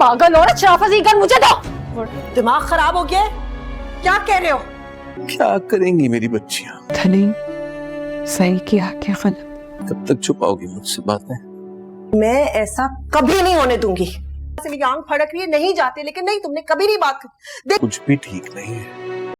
पागल और शराफत कर मुझे दो। दिमाग खराब हो गया है? क्या कह रहे हो? क्या करेंगी मेरी बच्चियां? धनी, सही किया क्या गलत? कब तक छुपाओगी मुझसे बातें? मैं ऐसा कभी नहीं होने दूंगी। मेरी आंख फड़क रही है, नहीं जाते, लेकिन नहीं, तुमने कभी नहीं बात की। कुछ भी ठीक नहीं है।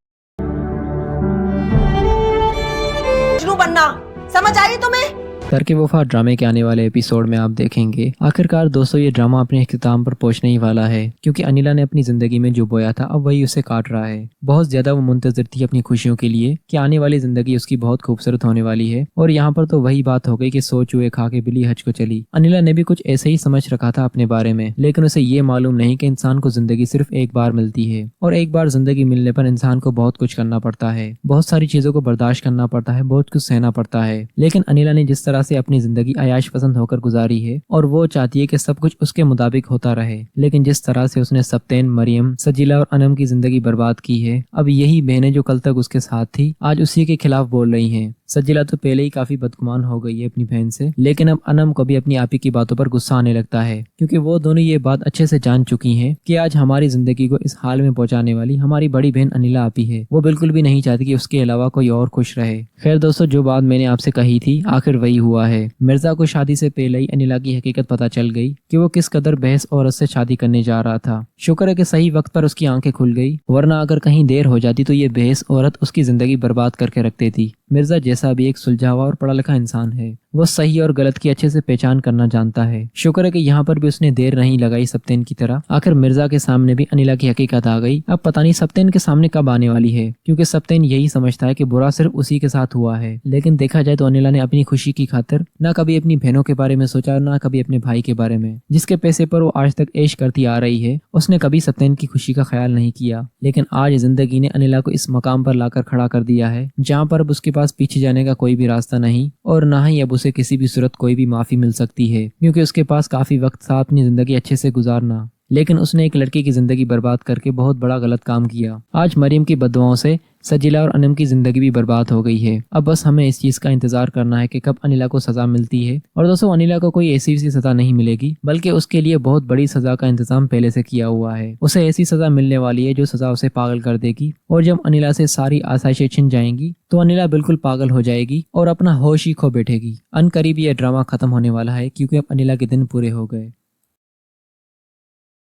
मजनू बनना समझ आई तुम्हें? घर के वफा ड्रामे के आने वाले एपिसोड में आप देखेंगे आखिरकार दोस्तों ये ड्रामा अपने इख्तिताम पर पहुंचने ही वाला है, क्योंकि अनिला ने अपनी जिंदगी में जो बोया था अब वही उसे काट रहा है। बहुत ज्यादा वो मुंतजर थी अपनी खुशियों के लिए कि आने वाली जिंदगी उसकी बहुत खूबसूरत होने वाली है, और यहाँ पर तो वही बात हो गई कि सो चूहे खा के बिल्ली हज को चली। अनिला ने भी कुछ ऐसे ही समझ रखा था अपने बारे में, लेकिन उसे ये मालूम नहीं कि इंसान को जिंदगी सिर्फ एक बार मिलती है, और एक बार जिंदगी मिलने पर इंसान को बहुत कुछ करना पड़ता है, बहुत सारी चीजों को बर्दाश्त करना पड़ता है, बहुत कुछ सहना पड़ता है। लेकिन अनिला ने जिस तरह से अपनी जिंदगी अयाश पसंद होकर गुजारी है और वो चाहती है कि सब कुछ उसके मुताबिक होता रहे, लेकिन जिस तरह से उसने सप्तेन, मरियम, सजीला और अनम की जिंदगी बर्बाद की है, अब यही बहनें जो कल तक उसके साथ थी आज उसी के खिलाफ बोल रही हैं। सजीला तो पहले ही काफी बदगुमान हो गई है अपनी बहन से, लेकिन अब अनम को भी अपनी आपी की बातों पर गुस्सा आने लगता है, क्योंकि वो दोनों ये बात अच्छे से जान चुकी हैं कि आज हमारी जिंदगी को इस हाल में पहुंचाने वाली हमारी बड़ी बहन अनिला आपी है। वो बिल्कुल भी नहीं चाहती कि उसके अलावा कोई और खुश रहे। खैर दोस्तों, जो बात मैंने आपसे कही थी आखिर वही हुआ है। मिर्जा को शादी से पहले ही अनिला की हकीकत पता चल गई कि वो किस कदर बहस औरत से शादी करने जा रहा था। शुक्र है कि सही वक्त पर उसकी आंखें खुल गई, वरना अगर कहीं देर हो जाती तो ये बहस औरत उसकी जिंदगी बर्बाद करके रख देती। मिर्जा जैसा भी एक सुलझावा और पढ़ा लिखा इंसान है, वो सही और गलत की अच्छे से पहचान करना जानता है। शुक्र है कि यहाँ पर भी उसने देर नहीं लगाई सप्तेन की तरह। आखिर मिर्जा के सामने भी अनिला की हकीकत आ गई। अब पता नहीं सप्तेन के सामने कब आने वाली है, क्योंकि सप्तेन यही समझता है कि बुरा सिर्फ उसी के साथ हुआ है। लेकिन देखा जाए तो अनिला ने अपनी खुशी की खातिर न कभी अपनी बहनों के बारे में सोचा, न कभी अपने भाई के बारे में, जिसके पैसे पर वो आज तक ऐश करती आ रही है। उसने कभी सप्तेन की खुशी का ख्याल नहीं किया, लेकिन आज जिंदगी ने अनिला को इस मकाम पर लाकर खड़ा कर दिया है जहाँ पर अब उसके पास पीछे जाने का कोई भी रास्ता नहीं, और न ही अब उसे किसी भी सूरत कोई भी माफी मिल सकती है, क्योंकि उसके पास काफी वक्त था अपनी जिंदगी अच्छे से गुजारना। लेकिन उसने एक लड़की की जिंदगी बर्बाद करके बहुत बड़ा गलत काम किया। आज मरियम की बददुआओं से सजीला और अनम की जिंदगी भी बर्बाद हो गई है। अब बस हमें इस चीज का इंतजार करना है कि कब अनिला को सजा मिलती है। और दोस्तों, अनिला को कोई ऐसी सी सजा नहीं मिलेगी, बल्कि उसके लिए बहुत बड़ी सजा का इंतजाम पहले से किया हुआ है। उसे ऐसी सजा मिलने वाली है जो सजा उसे पागल कर देगी, और जब अनिला से सारी आसाइशें छिन जाएंगी तो अनिला बिल्कुल पागल हो जाएगी और अपना होश ही खो बैठेगी। अनकरीब ये ड्रामा खत्म होने वाला है, क्योंकि अब अनिला के दिन पूरे हो गए।